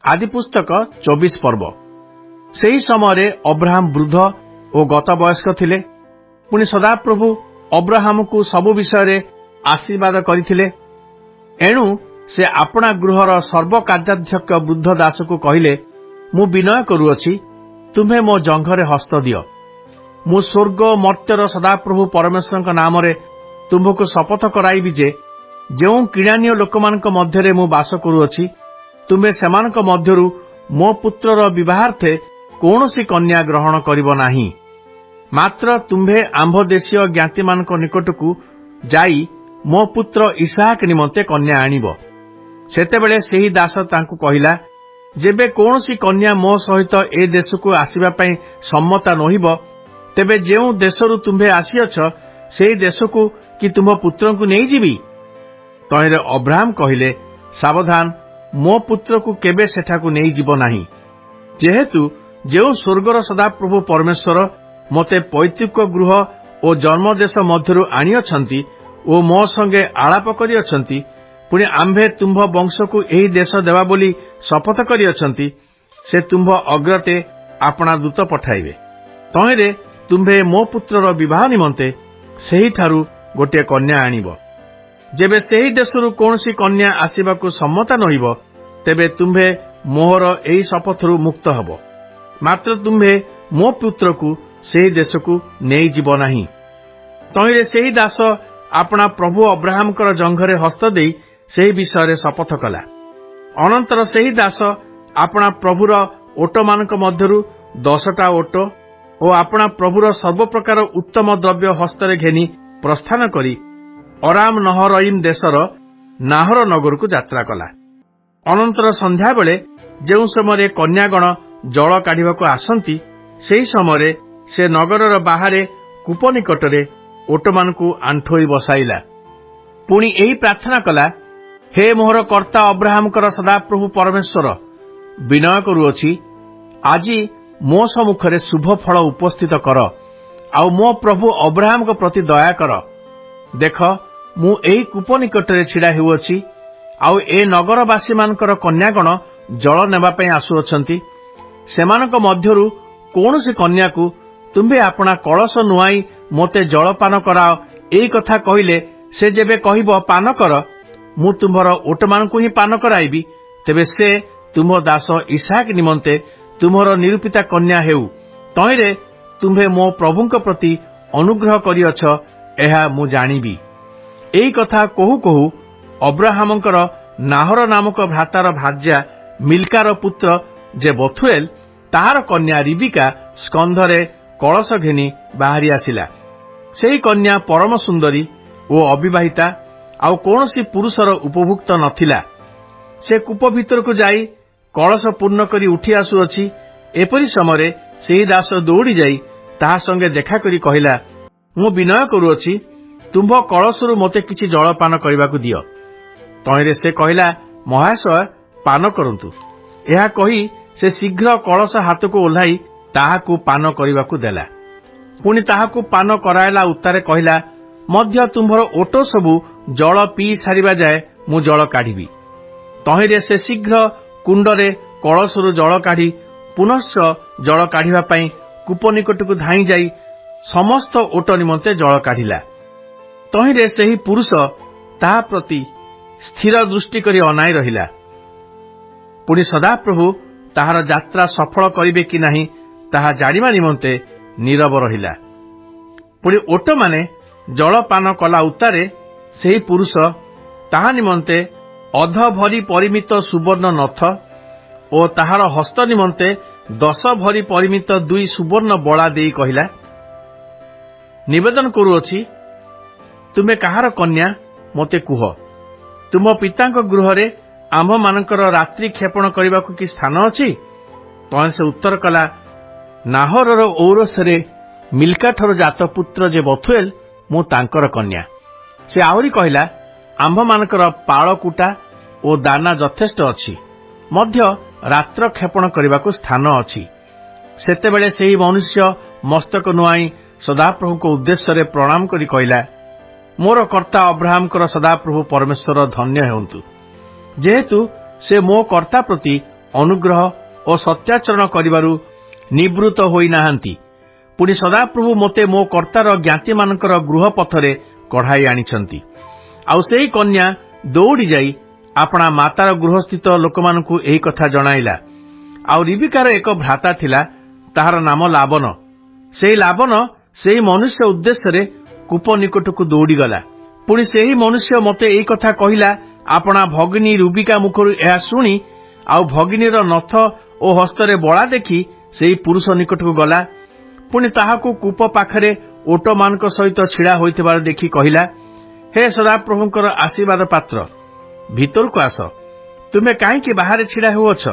आदि पुस्तक 24 पर्व। सेही समय अब्राहम वृद्ध और गत वयस्क थिले। पुणी सदाप्रभु अब्राहम को सबु विषय आशीर्वाद करथिले। एणु से आपणा गृहर सर्वकार्याध्यक्ष वृद्ध दास को कहिले, मु विनय करुअछि, तुम्हे मो जंघरे हस्त दियो। मु स्वर्ग मर्त्यर सदाप्रभु परमेश्वर नाम रे तुम्हको शपथ कराइबि जे जो किणानीय लोकमानक मध्यरे मु बास करुअछि, तुम्हे सेमानक मध्यरु मो पुत्रर विवाहार्थे कौनसी कन्या ग्रहण करिब नाही। मात्र तुम्हे आंभ देशीय ज्ञाति मानक निकटकू जाई मो पुत्र इसहाक निमंते कन्या आनिब। सेतेबेले सेही दास तांकु कहिला, जेबे कौनसी कन्या मो सहित ए देशकू आसीबा पई सम्मता नहिब, तेबे जेउ देशरु तुम्हे आसीअछ सेही देशकू कि तुम पुत्रकू नै जिबि। तहिरे अब्राहम कहिले, सावधान, मो पुत्रकू केबे सेठाकू नै जिब नाही। जेहेतु जेउ स्वर्गर सदाप्रभु परमेश्वर मते पैतृक गृह और जन्मदेश मध्यरु आनिअछंती ओ मो संगे आलाप करिअछंती, पुणी आंभे तुम्भ वंशकू एही देश देवा बोली शपथ करिअछंती, से तुम्भ अग्रते आपणा दूत पठाइबे। तहिरे तुम्भे मो पुत्रर विवाह निमंते सेही ठारू गोटे कन्या आनिब। जेबे सेही देशरु कौनसी कन्या आसीबाकू सम्मता नहिब, तेबे तुम्भे मोहर एही शपथरु मुक्त हब। मात्र तुम्भे मो पुत्रकू सेही देशकू नै जिब नाही। तहिरे सेही दास आपणा प्रभु अब्राहमकर जंघरे हस्त देई सेही विषय शपथ कला। अनंतर सेही दास आपणा प्रभुर ओट मानक मध्यरु 10टा ओट और आपणा प्रभुर सर्वप्रकार उत्तम द्रव्य हस्तरे घेनी प्रस्थान करी अराम नहरईम देशर नाहर नगर को यात्रा कला। अनंतर संध्या बेले जेउ समय कन्यागण जल काढ़िबाकू आसंती, सेही समय से नगरर बाहरे कूप निकटरे ओटमानकू आंठोई बसाइला। पुणी एही प्रार्थना कला, हे मोहर कर्ता अब्राहमकर सदाप्रभु परमेश्वर, विनय करुअछि, आजी मो सम्मुखरे शुभ फल उपस्थित कर, आउ मो प्रभु अब्राहम को प्रति दया कर। देख, मु एही कूप निकटरे छिड़ा हेउअछि, आउ ए नगरवासी मानकर कन्यागण जल नेबा पई आसुअछंती। सेमानक मध्यरु कौनसी कन्या को तुम्हे आपणा कलश नुआई मोते जलपान कराओ, एई कथा कहिले से जेबे कहिब पान कर, मु तुम्हर ओटमानकू ही पान कराइबी, तेबे से तुम दास इसहाक निमंते तुम्हर निरूपिता कन्या हेउ। तहिरे तुम्हे मो प्रभुंक प्रति अनुग्रह करिअछ, एहा मु जानिबी। एई कथा कहू कहू अब्राहमंकर नाहर नामक भ्रातार भार्या मिल्कार पुत्र जे बथुएल, ताहार कन्या रिबिका स्कंधरे कलश घेनी बाहरी आसिला। सेही कन्या परम सुंदरी ओ अविवाहिता, आउ कौनसी पुरुषर उपभुक्त नथिला। से कूप भीतर को जाई कलश पूर्ण करी उठी आसुअछि। एपरि समय सेही दास दौड़ी जाई ताहा संगे देखा करी कहिला, मु विनय करुअछि, तुम्भ कलशरु मोते किछि जलपान करिबाकू दियो। तहिरे से कहिला, महाशय पान करंतु। एहा कही से शीघ्र कलश हाथ को ओह्लाई ताहाकू पान करिबाकू देला। पुणी ताहाकू पान करायला उत्तारे कहिला, मध्य तुम्भर ओट सबु जल पी सारिबा जाए मु जल काढ़िबी। तहिरे से शीघ्र कुंडरे कलशरु जल काढ़ी पुनश्च जल काढ़िबा पई कूप निकटकू धाई जाई समस्त ओट निमंते जल काढ़िला। तहिरे सेही पुरुष ताहा प्रति स्थिर दृष्टि करी अनाई रहिला। पुणी सदाप्रभु ताहार यात्रा सफल करिबे कि नाही ताहा जानिबा निमंते नीरव रहिला। पुणी ओट माने जलपान कला उत्तारे सेही पुरुष ताहा निमंते अध भरी परिमित सुवर्ण नथ और ताहार हस्त निमंते 10 भरी परिमित 2 सुवर्ण बड़ा देई कहिला, निवेदन करुअछि, तुमे काहार कन्या मोते कुह। तुम पितांक गृहरे आम्भ मानकर रात्रि क्षेपण करबाकू कि स्थान अछि। तहे से उत्तर कला, नाहरर औरसरे मिल्काठर जात पुत्र जे बथुएल मु तांकर कन्या। से आहुरी कहिला, आम्भ मानकर पाळकुटा ओ दाना यथेष्ट अछि, मध्य रात्र क्षेपण करबाकू स्थान अछि। सेतेबेले सेही मनुष्य मस्तक नुआई सदाप्रभु को उद्देश्य रे प्रणाम करी कहिला, मोर कर्ता अब्राहमकर सदाप्रभु परमेश्वर धन्य हेउंतु, जेहेतु से मो कर्ता प्रति ଅନୁଗ୍ରହ ଓ ସତ୍ୟାଚରଣ କରିବାରୁ ନିବୃତ୍ତ ହୋଇନାହାନ୍ତି। ପୁଣି ସଦାପ୍ରଭୁ ମୋତେ ମୋ କର୍ତ୍ତାର ଜ୍ଞାତିମାନଙ୍କର ଗୃହ ପଥରେ କଢ଼ାଇ ଆଣିଛନ୍ତି। ଆଉ ସେହି କନ୍ୟା ଦୌଡ଼ି ଯାଇ ଆପଣା ମାତାର ଗୃହସ୍ଥିତ ଲୋକମାନଙ୍କୁ ଏହି କଥା ଜଣାଇଲା। ଆଉ ରିବିକାର ଏକ ଭ୍ରାତା ଥିଲା, ତାହାର ନାମ ଲାବନ। ସେହି ଲାବନ ସେହି ମନୁଷ୍ୟ ଉଦ୍ଦେଶ୍ୟରେ କୂପ ନିକଟକୁ ଦୌଡ଼ିଗଲା। ପୁଣି ସେହି ମନୁଷ୍ୟ ମୋତେ ଏହି କଥା କହିଲା, ଆପଣା ଭଗିନୀ ରୁବିକା ମୁଖରୁ ଏହା ଶୁଣି ଆଉ ଭଗିନୀର ନଥ ଓ ହସ୍ତରେ ବଳା ଦେଖି ସେହି ପୁରୁଷ ନିକଟକୁ ଗଲା। ପୁଣି ତାହାକୁ କୂପ ପାଖରେ ଓଟମାନଙ୍କ ସହିତ ଛିଡ଼ା ହୋଇଥିବାର ଦେଖି କହିଲା, ହେ ସଦାପ୍ରଭୁଙ୍କର ଆଶୀର୍ବାଦ ପାତ୍ର, ଭିତରକୁ ଆସ। ତୁମେ କାହିଁକି ବାହାରେ ଛିଡ଼ା ହେଉଅଛ?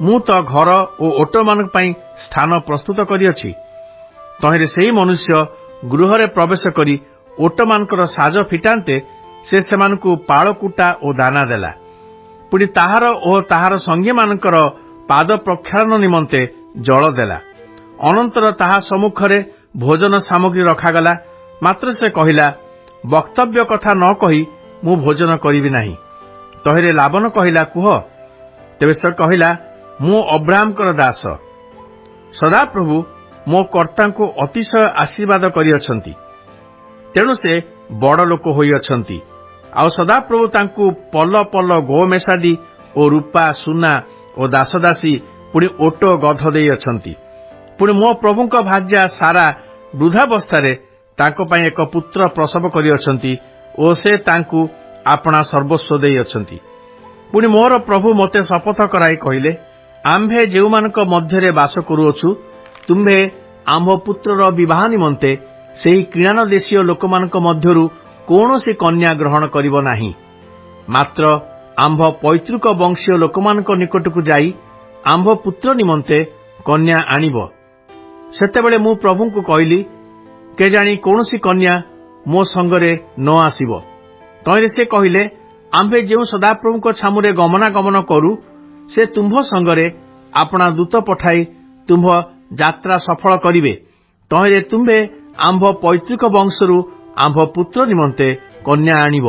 ମୁଁ ତ ଘର ଓ ଓଟମାନଙ୍କ ପାଇଁ ସ୍ଥାନ ପ୍ରସ୍ତୁତ କରିଅଛି। ତହିଁରେ ସେହି ମନୁଷ୍ୟ ଗୃହରେ ପ୍ରବେଶ କରି ଓଟମାନଙ୍କର ସାଜ ଫିଟାନ୍ତେ ସେ ସେମାନଙ୍କୁ ପାଳକୁଟା ଓ ଦାନା ଦେଲା। ପୁଣି ତାହାର ଓ ତାହାର ସଙ୍ଗୀମାନଙ୍କର ପାଦ ପ୍ରକ୍ଷାଳନ ନିମନ୍ତେ ଜଳ ଦେଲା। ଅନନ୍ତର ତାହା ସମ୍ମୁଖରେ ଭୋଜନ ସାମଗ୍ରୀ ରଖାଗଲା। ମାତ୍ର ସେ କହିଲା, ବକ୍ତବ୍ୟ କଥା ନ କହି ମୁଁ ଭୋଜନ କରିବି ନାହିଁ। ତହିଁରେ ଲାବନ କହିଲା, କୁହ। ତେବେ ସେ କହିଲା, ମୁଁ ଅବ୍ରାହ୍ମଙ୍କର ଦାସ। ସଦାପ୍ରଭୁ ମୋ କର୍ତ୍ତାଙ୍କୁ ଅତିଶୟ ଆଶୀର୍ବାଦ କରିଅଛନ୍ତି, ତେଣୁ ସେ ବଡ଼ ଲୋକ ହୋଇଅଛନ୍ତି। ଆଉ ସଦାପ୍ରଭୁ ତାଙ୍କୁ ପଲ ପଲ ଗୋମେଷାଦି ଓ ରୂପା ସୁନା ଓ ଦାସଦାସୀ ପୁଣି ଓଟ ଗଧ ଦେଇଅଛନ୍ତି। ପୁଣି ମୋ ପ୍ରଭୁଙ୍କ ଭାର୍ଯ୍ୟା ସାରା ବୃଦ୍ଧାବସ୍ଥାରେ ତାଙ୍କ ପାଇଁ ଏକ ପୁତ୍ର ପ୍ରସବ କରିଅଛନ୍ତି ଓ ସେ ତାଙ୍କୁ ଆପଣା ସର୍ବସ୍ୱ ଦେଇଅଛନ୍ତି। ପୁଣି ମୋର ପ୍ରଭୁ ମୋତେ ଶପଥ କରାଇ କହିଲେ, ଆମ୍ଭେ ଯେଉଁମାନଙ୍କ ମଧ୍ୟରେ ବାସ କରୁଅଛୁ, ତୁମ୍ଭେ ଆମ୍ଭ ପୁତ୍ରର ବିବାହ ନିମନ୍ତେ ସେହି କିଣାନ ଦେଶୀୟ ଲୋକମାନଙ୍କ ମଧ୍ୟରୁ କୌଣସି କନ୍ୟା ଗ୍ରହଣ କରିବ ନାହିଁ। ମାତ୍ର ଆମ୍ଭ ପୈତୃକ ବଂଶୀୟ ଲୋକମାନଙ୍କ ନିକଟକୁ ଯାଇ ଆମ୍ଭ ପୁତ୍ର ନିମନ୍ତେ କନ୍ୟା ଆଣିବ। ସେତେବେଳେ ମୁଁ ପ୍ରଭୁଙ୍କୁ କହିଲି, କେଜାଣି କୌଣସି କନ୍ୟା ମୋ ସଙ୍ଗରେ ନ ଆସିବ। ତହିଁରେ ସେ କହିଲେ, ଆମ୍ଭେ ଯେଉଁ ସଦାପ୍ରଭୁଙ୍କ ଛାମୁରେ ଗମନାଗମନ କରୁ, ସେ ତୁମ୍ଭ ସଙ୍ଗରେ ଆପଣା ଦୂତ ପଠାଇ ତୁମ୍ଭ ଯାତ୍ରା ସଫଳ କରିବେ। ତହିଁରେ ତୁମ୍ଭେ ଆମ୍ଭ ପୈତୃକ ବଂଶରୁ ଆମ୍ଭ ପୁତ୍ର ନିମନ୍ତେ କନ୍ୟା ଆଣିବ।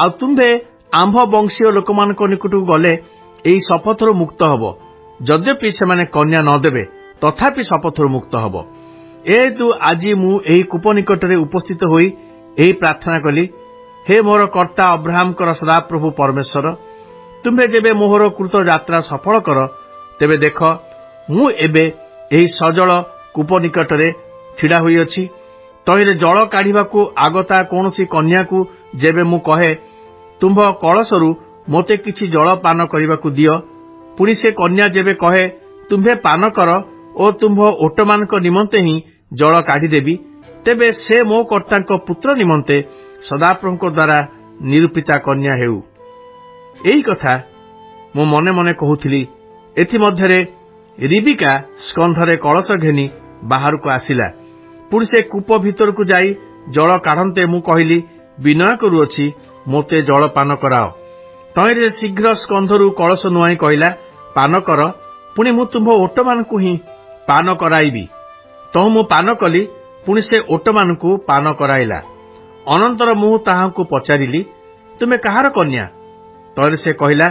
ଆଉ ତୁମ୍ଭେ ଆମ୍ଭ ବଂଶୀୟ ଲୋକମାନଙ୍କ ନିକଟକୁ ଗଲେ ଏହି ଶପଥରୁ ମୁକ୍ତ ହେବ। ଯଦ୍ୟପି ସେମାନେ କନ୍ୟା ନ ଦେବେ, ତଥାପି ଶପଥରୁ ମୁକ୍ତ ହେବ। ଏହେତୁ ଆଜି ମୁଁ ଏହି କୂପ ନିକଟରେ ଉପସ୍ଥିତ ହୋଇ ଏହି ପ୍ରାର୍ଥନା କଲି, ହେ ମୋର କର୍ତ୍ତା ଅବ୍ରାହ୍ମଙ୍କର ସଦାପ୍ରଭୁ ପରମେଶ୍ୱର, ତୁମ୍ଭେ ଯେବେ ମୋହର କୃତ ଯାତ୍ରା ସଫଳ କର, ତେବେ ଦେଖ, ମୁଁ ଏବେ ଏହି ସଜଳ କୂପ ନିକଟରେ ଛିଡ଼ା ହୋଇଅଛି। ତହିଁରେ ଜଳ କାଢ଼ିବାକୁ ଆଗତା କୌଣସି କନ୍ୟାକୁ ଯେବେ ମୁଁ କହେ, ତୁମ୍ଭ କଳସରୁ ମୋତେ କିଛି ଜଳ ପାନ କରିବାକୁ ଦିଅ, ପୁଣି ସେ କନ୍ୟା ଯେବେ କହେ, ତୁମ୍ଭେ ପାନ କର ଓ ତୁମ୍ଭ ଓଟମାନଙ୍କ ନିମନ୍ତେ ହିଁ ଜଳ କାଢ଼ିଦେବି, ତେବେ ସେ ମୋ କର୍ତ୍ତାଙ୍କ ପୁତ୍ର ନିମନ୍ତେ ସଦାପ୍ରଭୁଙ୍କ ଦ୍ୱାରା ନିରୂପିତା କନ୍ୟା ହେଉ। ଏହି କଥା ମୁଁ ମନେ ମନେ କହୁଥିଲି। ଏଥିମଧ୍ୟରେ ରିବିକା ସ୍କନ୍ଧରେ କଳସ ଘେନି ବାହାରକୁ ଆସିଲା। ପୁଣି ସେ କୂପ ଭିତରକୁ ଯାଇ ଜଳ କାଢ଼ନ୍ତେ ମୁଁ କହିଲି, ବିନୟ କରୁଅଛି, ମୋତେ ଜଳ ପାନ କରାଅ। ତହିଁରେ ଶୀଘ୍ର ସ୍କନ୍ଧରୁ କଳସ ନୁଆଇଁ କହିଲା, ପାନ କର, ପୁଣି ମୁଁ ତୁମ୍ଭ ଓଟମାନଙ୍କୁ ହିଁ ପାନ କରାଇବି। ତହୁ ମୁଁ ପାନ କଲି, ପୁଣି ସେ ଓଟମାନଙ୍କୁ ପାନ କରାଇଲା। ଅନନ୍ତର ମୁଁ ତାହାଙ୍କୁ ପଚାରିଲି, ତୁମେ କାହାର କନ୍ୟା? ତହିଁରେ ସେ କହିଲା,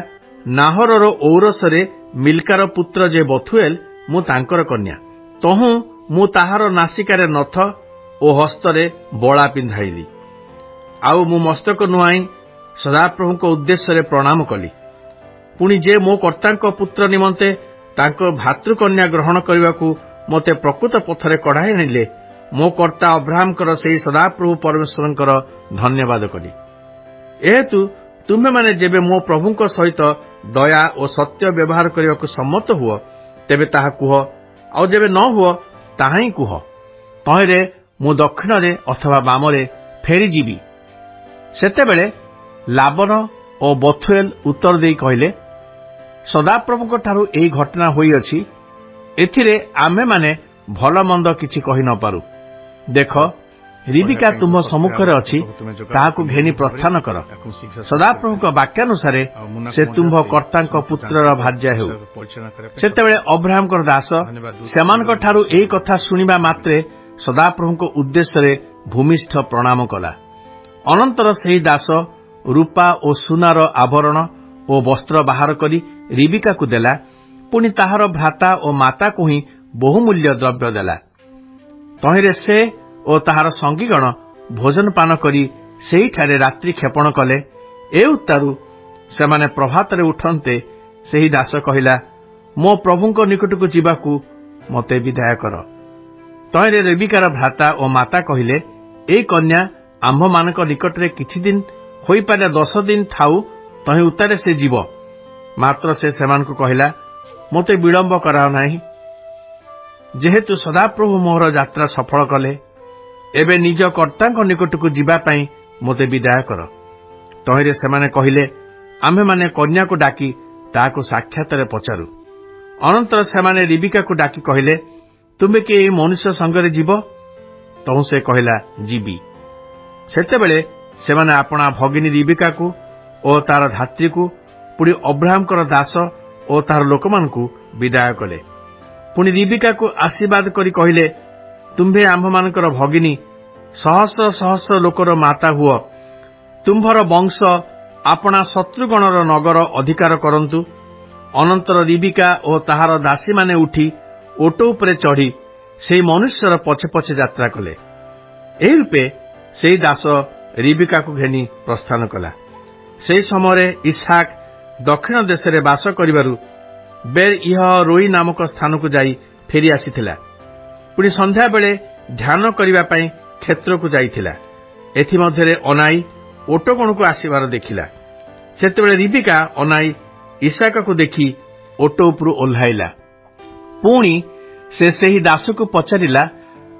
ନାହରର ଔରସରେ ମିଲ୍କାର ପୁତ୍ର ଯେ ବଥୁଏଲ, ମୁଁ ତାଙ୍କର କନ୍ୟା। ତହୁଁ ମୁଁ ତାହାର ନାସିକାରେ ନଥ ଓ ହସ୍ତରେ ବଳା ପିନ୍ଧାଇଲି। ଆଉ ମୁଁ ମସ୍ତକ ନୁଆଇଁ ସଦାପ୍ରଭୁଙ୍କ ଉଦ୍ଦେଶ୍ୟରେ ପ୍ରଣାମ କଲି। ପୁଣି ଯେ ମୋ କର୍ତ୍ତାଙ୍କ ପୁତ୍ର ନିମନ୍ତେ ତାଙ୍କ ଭାତୃକନ୍ୟା ଗ୍ରହଣ କରିବାକୁ ମୋତେ ପ୍ରକୃତ ପଥରେ କଢ଼ାଇ ଆଣିଲେ, ମୋ କର୍ତ୍ତା ଅବ୍ରାହ୍ମଙ୍କର ସେହି ସଦାପ୍ରଭୁ ପରମେଶ୍ୱରଙ୍କର ଧନ୍ୟବାଦ କଲି। ଏହେତୁ ତୁମ୍ଭେମାନେ ଯେବେ ମୋ ପ୍ରଭୁଙ୍କ ସହିତ ଦୟା ଓ ସତ୍ୟ ବ୍ୟବହାର କରିବାକୁ ସମ୍ମତ ହୁଅ, ତେବେ ତାହା କୁହ, ଆଉ ଯେବେ ନ ହୁଅ ତାହା ହିଁ କୁହ। ତହିଁରେ ମୁଁ ଦକ୍ଷିଣରେ ଅଥବା ବାମରେ ଫେରିଯିବି। ସେତେବେଳେ ଲାବନ ଓ ବଥୁଏଲ ଉତ୍ତର ଦେଇ କହିଲେ, ସଦାପ୍ରଭୁଙ୍କଠାରୁ ଏହି ଘଟଣା ହୋଇଅଛି, ଏଥିରେ ଆମେମାନେ ଭଲ ମନ୍ଦ କିଛି କହି ନ ପାରୁ। ଦେଖ, ରିବିକା ତୁମ୍ଭ ସମ୍ମୁଖରେ ଅଛି, ତାହାକୁ ଘେନି ପ୍ରସ୍ଥାନ କର। ସଦାପ୍ରଭୁଙ୍କ ବାକ୍ୟାନୁସାରେ ସେ ତୁମ୍ଭ କର୍ତ୍ତାଙ୍କ ପୁତ୍ରର ଭାର୍ଯ୍ୟା ହେଉ। ସେତେବେଳେ ଅବ୍ରାହ୍ମଙ୍କର ଦାସ ସେମାନଙ୍କଠାରୁ ଏହି କଥା ଶୁଣିବା ମାତ୍ରେ ସଦାପ୍ରଭୁଙ୍କ ଉଦ୍ଦେଶ୍ୟରେ ଭୂମିଷ୍ଠ ପ୍ରଣାମ କଲା। ଅନନ୍ତର ସେହି ଦାସ ରୂପା ଓ ସୁନାର ଆଭରଣ ଓ ବସ୍ତ୍ର ବାହାର କରି ରିବିକାକୁ ଦେଲା। ପୁଣି ତାହାର ଭ୍ରାତା ଓ ମାତାକୁ ହିଁ ବହୁମୂଲ୍ୟ ଦ୍ରବ୍ୟ ଦେଲା। ତହିଁରେ ସେ ଓ ତାହାର ସଙ୍ଗୀଗଣ ଭୋଜନ ପାନ କରି ସେହିଠାରେ ରାତ୍ରି କ୍ଷେପଣ କଲେ। ଏ ଉତ୍ତାରୁ ସେମାନେ ପ୍ରଭାତରେ ଉଠନ୍ତେ ସେହି ଦାସ କହିଲା, ମୋ ପ୍ରଭୁଙ୍କ ନିକଟକୁ ଯିବାକୁ ମୋତେ ବିଦାୟ କର। ତହିଁରେ ରେବିକାର ଭ୍ରାତା ଓ ମାତା କହିଲେ, ଏଇ କନ୍ୟା ଆମ୍ଭମାନଙ୍କ ନିକଟରେ କିଛି ଦିନ ହୋଇପାରେ 10 ଦିନ ଥାଉ, ତହିଁ ଉତ୍ତାରେ ସେ ଯିବ। ମାତ୍ର ସେ ସେମାନଙ୍କୁ କହିଲା, ମୋତେ ବିଳମ୍ବ କରାଅ ନାହିଁ। ଯେହେତୁ ସଦାପ୍ରଭୁ ମୋହର ଯାତ୍ରା ସଫଳ କଲେ, ଏବେ ନିଜ କର୍ତ୍ତାଙ୍କ ନିକଟକୁ ଯିବା ପାଇଁ ମୋତେ ବିଦାୟ କର। ତହିଁରେ ସେମାନେ କହିଲେ, ଆମ୍ଭେମାନେ କନ୍ୟାକୁ ଡାକି ତାହାକୁ ସାକ୍ଷାତରେ ପଚାରୁ। ଅନନ୍ତର ସେମାନେ ରିବିକାକୁ ଡାକି କହିଲେ, ତୁମେ କି ଏହି ମନୁଷ୍ୟ ସଙ୍ଗରେ ଯିବ? ତହୁଁ ସେ କହିଲା, ଯିବି। ସେତେବେଳେ ସେମାନେ ଆପଣା ଭଗିନୀ ରିବିକାକୁ ଓ ତାର ଧାତ୍ରୀକୁ, ପୁଣି ଅବ୍ରାହମଙ୍କର ଦାସ ଓ ତାହାର ଲୋକମାନଙ୍କୁ ବିଦାୟ କଲେ। ପୁଣି ରିବିକାକୁ ଆଶୀର୍ବାଦ କରି କହିଲେ, ତୁମ୍ଭେ ଆମ୍ଭମାନଙ୍କର ଭଗିନୀ, ସହସ୍ର ସହସ୍ର ଲୋକର ମାତା ହୁଅ। ତୁମ୍ଭର ବଂଶ ଆପଣା ଶତ୍ରୁଗଣର ନଗର ଅଧିକାର କରନ୍ତୁ। ଅନନ୍ତର ରିବିକା ଓ ତାହାର ଦାସୀମାନେ ଉଠି ଓଟ ଉପରେ ଚଢ଼ି ସେହି ମନୁଷ୍ୟର ପଛେ ପଛେ ଯାତ୍ରା କଲେ। ଏହି ରୂପେ ସେହି ଦାସ ରିବିକାକୁ ଘେନି ପ୍ରସ୍ଥାନ କଲା। ସେହି ସମୟରେ ଇସାକ୍ ଦକ୍ଷିଣ ଦେଶରେ ବାସ କରିବାରୁ ବେର୍ ଇହ ରୋଇ ନାମକ ସ୍ଥାନକୁ ଯାଇ ଫେରି ଆସିଥିଲା। ପୁଣି ସନ୍ଧ୍ୟାବେଳେ ଧ୍ୟାନ କରିବା ପାଇଁ କ୍ଷେତ୍ରକୁ ଯାଇଥିଲା। ଏଥିମଧ୍ୟରେ ଅନାଇ ଓଟଗଣକୁ ଆସିବାର ଦେଖିଲା। ସେତେବେଳେ ରିବିକା ଅନାଇ ଇସାକକୁ ଦେଖି ଓଟ ଉପରୁ ଓହ୍ଲାଇଲା। ପୁଣି ସେ ସେହି ଦାସକୁ ପଚାରିଲା,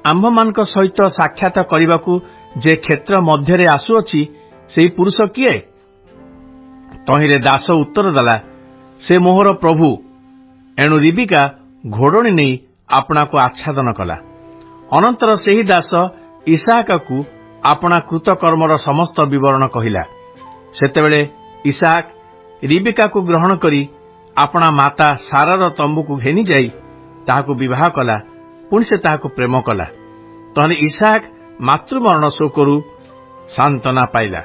ଆମ୍ଭମାନଙ୍କ ସହିତ ସାକ୍ଷାତ କରିବାକୁ ଯେ କ୍ଷେତ୍ର ମଧ୍ୟରେ ଆସୁଅଛି, ସେହି ପୁରୁଷ କିଏ? ତହିଁରେ ଦାସ ଉତ୍ତର ଦେଲା, ସେ ମୋହର ପ୍ରଭୁ। ଏଣୁ ରିବିକା ଘୋଡ଼ଣୀ ନେଇ ଆପଣାକୁ ଆଚ୍ଛାଦନ କଲା। ଅନନ୍ତର ସେହି ଦାସ ଇସାକକୁ ଆପଣା କୃତକର୍ମର ସମସ୍ତ ବିବରଣ କହିଲା। ସେତେବେଳେ ଇସାକ୍ ରିବିକାକୁ ଗ୍ରହଣ କରି ଆପଣା ମାତା ସାରାର ତମ୍ବୁକୁ ଘେନି ଯାଇ ତାହାକୁ ବିବାହ କଲା। ପୁଣି ସେ ତାହାକୁ ପ୍ରେମ କଲା। ତହିଁରେ ଇସାକ୍ ମାତୃମରଣ ଶୋକରୁ ସାନ୍ତ୍ୱନା ପାଇଲା।